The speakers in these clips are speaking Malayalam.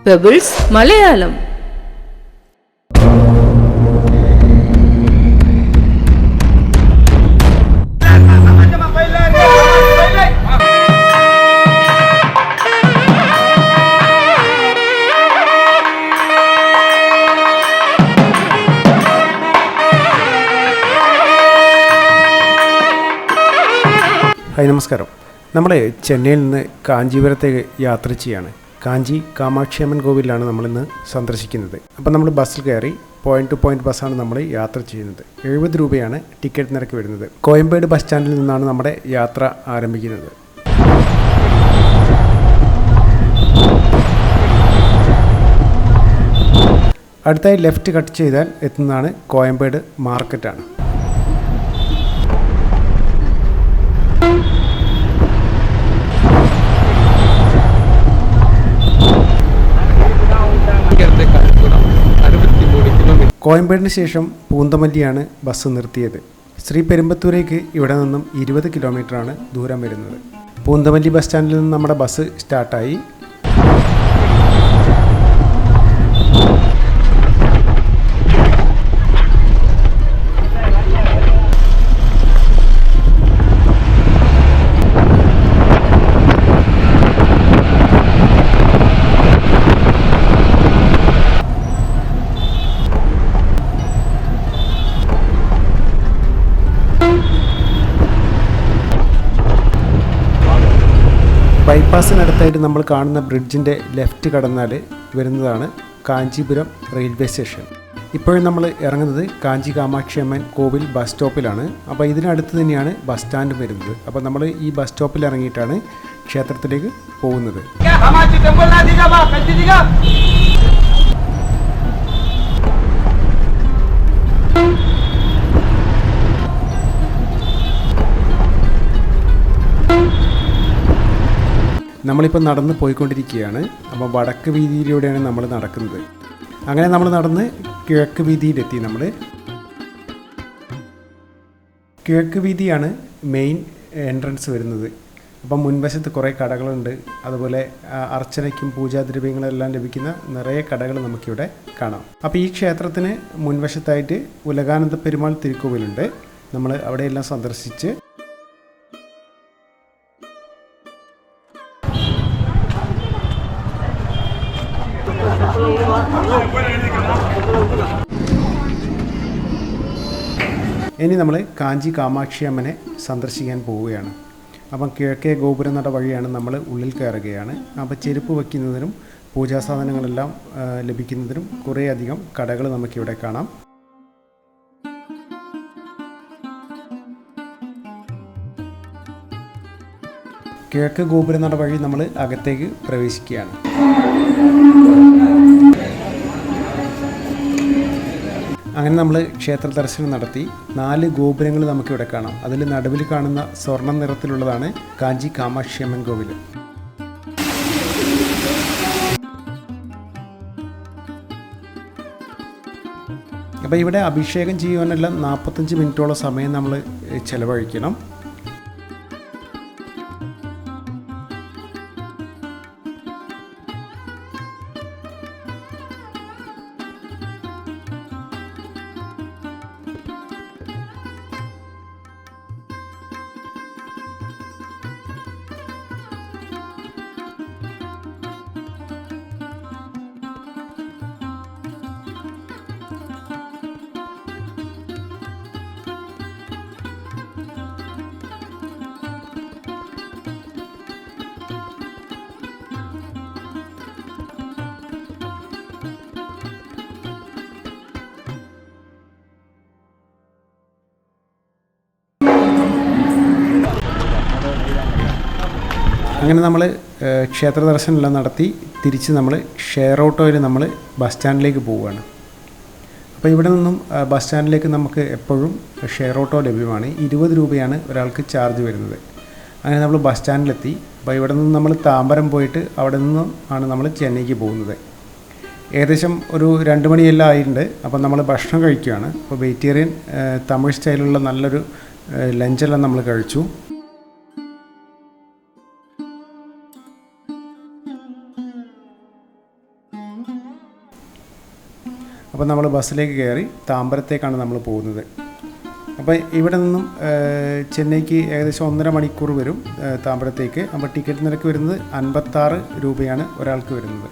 പെബിൾസ് മലയാളം. ഹായ്, നമസ്കാരം. നമ്മൾ ചെന്നൈയിൽ നിന്ന് കാഞ്ചീപുരത്തേക്ക് യാത്ര ചെയ്യാണ്. കാഞ്ചി കാമാക്ഷിയമ്മൻ കോവിലാണ് നമ്മളിന്ന് സന്ദർശിക്കുന്നത്. അപ്പോൾ നമ്മൾ ബസ്സിൽ കയറി പോയിന്റ് ടു പോയിന്റ് ബസ്സാണ് നമ്മൾ യാത്ര ചെയ്യുന്നത്. 70 രൂപയാണ് ടിക്കറ്റ് നിരക്ക് വരുന്നത്. കോയമ്പേട് ബസ് സ്റ്റാൻഡിൽ നിന്നാണ് നമ്മുടെ യാത്ര ആരംഭിക്കുന്നത്. അടുത്തായി ലെഫ്റ്റ് കട്ട് ചെയ്താൽ എത്തുന്നതാണ് കോയമ്പേട് മാർക്കറ്റാണ്. കോയമ്പേടിന് ശേഷം പൂന്തമല്ലിയാണ് ബസ് നിർത്തിയത്. ശ്രീ പെരുമ്പത്തൂരേക്ക് ഇവിടെ നിന്നും 20 കിലോമീറ്ററാണ് ദൂരം വരുന്നത്. പൂന്തമല്ലി ബസ് സ്റ്റാൻഡിൽ നിന്ന് നമ്മുടെ ബസ് സ്റ്റാർട്ടായി. ബൈപ്പാസിനടുത്തായിട്ട് നമ്മൾ കാണുന്ന ബ്രിഡ്ജിൻ്റെ ലെഫ്റ്റ് കടന്നാൽ വരുന്നതാണ് കാഞ്ചീപുരം റെയിൽവേ സ്റ്റേഷൻ. ഇപ്പോഴും നമ്മൾ ഇറങ്ങുന്നത് കാഞ്ചി കാമാക്ഷിയമ്മൻ കോവിൽ ബസ് സ്റ്റോപ്പിലാണ്. അപ്പോൾ ഇതിനടുത്ത് തന്നെയാണ് ബസ് സ്റ്റാൻഡ് വരുന്നത്. അപ്പോൾ നമ്മൾ ഈ ബസ് സ്റ്റോപ്പിൽ ഇറങ്ങിയിട്ടാണ് ക്ഷേത്രത്തിലേക്ക് പോകുന്നത്. നമ്മളിപ്പോൾ നടന്ന് പോയിക്കൊണ്ടിരിക്കുകയാണ്. അപ്പോൾ വടക്ക് വീതിയിലൂടെയാണ് നമ്മൾ നടക്കുന്നത്. അങ്ങനെ നമ്മൾ നടന്ന് കിഴക്ക് വീതിയിലെത്തി. നമ്മൾ കിഴക്ക് വീതിയാണ് മെയിൻ എൻട്രൻസ് വരുന്നത്. അപ്പം മുൻവശത്ത് കുറേ കടകളുണ്ട്. അതുപോലെ അർച്ചനയ്ക്കും പൂജാദ്രവ്യങ്ങളെല്ലാം ലഭിക്കുന്ന നിറയെ കടകൾ നമുക്കിവിടെ കാണാം. അപ്പോൾ ഈ ക്ഷേത്രത്തിന് മുൻവശത്തായിട്ട് ഉലകാനന്ദ പെരുമാൾ തിരുക്കോവിലുണ്ട്. നമ്മൾ അവിടെയെല്ലാം സന്ദർശിച്ച് ഇനി നമ്മൾ കാഞ്ചി കാമാക്ഷിയമ്മനെ സന്ദർശിക്കാൻ പോവുകയാണ്. അപ്പം കിഴക്കേ ഗോപുരനട വഴിയാണ് നമ്മൾ ഉള്ളിൽ കയറുകയാണ്. അപ്പോൾ ചെരുപ്പ് വയ്ക്കുന്നതിനും പൂജാസാധനങ്ങളെല്ലാം ലഭിക്കുന്നതിനും കുറേയധികം കടകൾ നമുക്കിവിടെ കാണാം. കിഴക്ക് ഗോപുരനട വഴി നമ്മൾ അകത്തേക്ക് പ്രവേശിക്കുകയാണ്. അങ്ങനെ നമ്മൾ ക്ഷേത്ര ദർശനം നടത്തി. 4 ഗോപുരങ്ങൾ നമുക്കിവിടെ കാണാം. അതിൽ നടുവിൽ കാണുന്ന സ്വർണ്ണ നിറത്തിലുള്ളതാണ് കാഞ്ചി കാമാക്ഷിയമ്മൻ കോവിൽ. അപ്പോൾ ഇവിടെ അഭിഷേകം ചെയ്യുവാനെല്ലാം 45 മിനിറ്റോളം സമയം നമ്മൾ ചിലവഴിക്കണം. അങ്ങനെ നമ്മൾ ക്ഷേത്ര ദർശനമെല്ലാം നടത്തി തിരിച്ച് നമ്മൾ ഷെയർ ഓട്ടോയിൽ നമ്മൾ ബസ് സ്റ്റാൻഡിലേക്ക് പോവുകയാണ്. അപ്പോൾ ഇവിടെ നിന്നും ബസ് സ്റ്റാൻഡിലേക്ക് നമുക്ക് എപ്പോഴും ഷെയർ ഓട്ടോ ലഭ്യമാണ്. 20 രൂപയാണ് ഒരാൾക്ക് ചാർജ് വരുന്നത്. അങ്ങനെ നമ്മൾ ബസ് സ്റ്റാൻഡിലെത്തി. അപ്പോൾ ഇവിടെ നിന്ന് നമ്മൾ താമ്പരം പോയിട്ട് അവിടെ നിന്നും ആണ് നമ്മൾ ചെന്നൈക്ക് പോകുന്നത്. ഏകദേശം ഒരു 2 മണിയെല്ലാം ആയിട്ടുണ്ട്. അപ്പോൾ നമ്മൾ ഭക്ഷണം കഴിക്കുകയാണ്. അപ്പോൾ വെജിറ്റേറിയൻ തമിഴ് സ്റ്റൈലുള്ള നല്ലൊരു ലഞ്ചെല്ലാം നമ്മൾ കഴിച്ചു. അപ്പോൾ നമ്മൾ ബസ്സിലേക്ക് കയറി താമ്പരത്തേക്കാണ് നമ്മൾ പോകുന്നത്. അപ്പോൾ ഇവിടെ നിന്നും ചെന്നൈക്ക് ഏകദേശം 1.5 മണിക്കൂർ വരും താമ്പരത്തേക്ക്. അപ്പോൾ ടിക്കറ്റ് നിരക്ക് വരുന്നത് 56 രൂപയാണ് ഒരാൾക്ക് വരുന്നത്.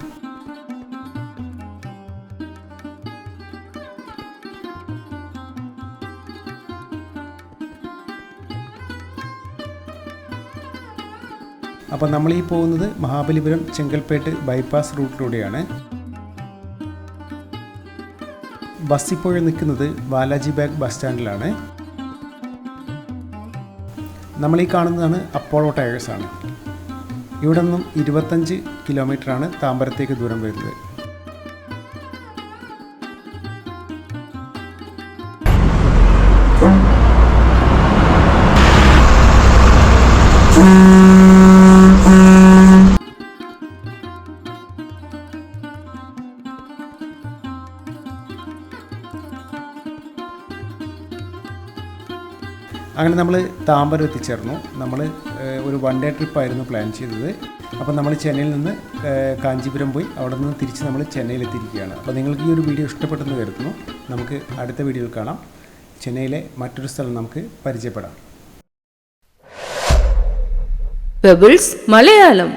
അപ്പോൾ നമ്മൾ ഈ പോകുന്നത് മഹാബലിപുരം ചെങ്കൽപ്പേട്ട് ബൈപ്പാസ് റൂട്ടിലൂടെയാണ്. ബസ് ഇപ്പോൾ നിൽക്കുന്നത് ബാലാജി ബാഗ് ബസ് സ്റ്റാൻഡിലാണ്. നമ്മളീ കാണുന്നതാണ് അപ്പോളോ ടയേഴ്സാണ്. ഇവിടെ നിന്നും 25 കിലോമീറ്ററാണ് താമ്പരത്തേക്ക് ദൂരം വരുന്നത്. അങ്ങനെ നമ്മൾ താമ്പരം എത്തിച്ചേർന്നു. നമ്മൾ ഒരു 1 ഡേ ട്രിപ്പായിരുന്നു പ്ലാൻ ചെയ്തത്. അപ്പോൾ നമ്മൾ ചെന്നൈയിൽ നിന്ന് കാഞ്ചീപുരം പോയി അവിടെ നിന്ന് തിരിച്ച് നമ്മൾ ചെന്നൈയിലെത്തിയിരിക്കുകയാണ്. അപ്പോൾ നിങ്ങൾക്ക് ഈ ഒരു വീഡിയോ ഇഷ്ടപ്പെട്ടെന്ന് കരുതുന്നു. നമുക്ക് അടുത്ത വീഡിയോയിൽ കാണാം. ചെന്നൈയിലെ മറ്റൊരു സ്ഥലം നമുക്ക് പരിചയപ്പെടാം. പെബിൾസ് മലയാളം.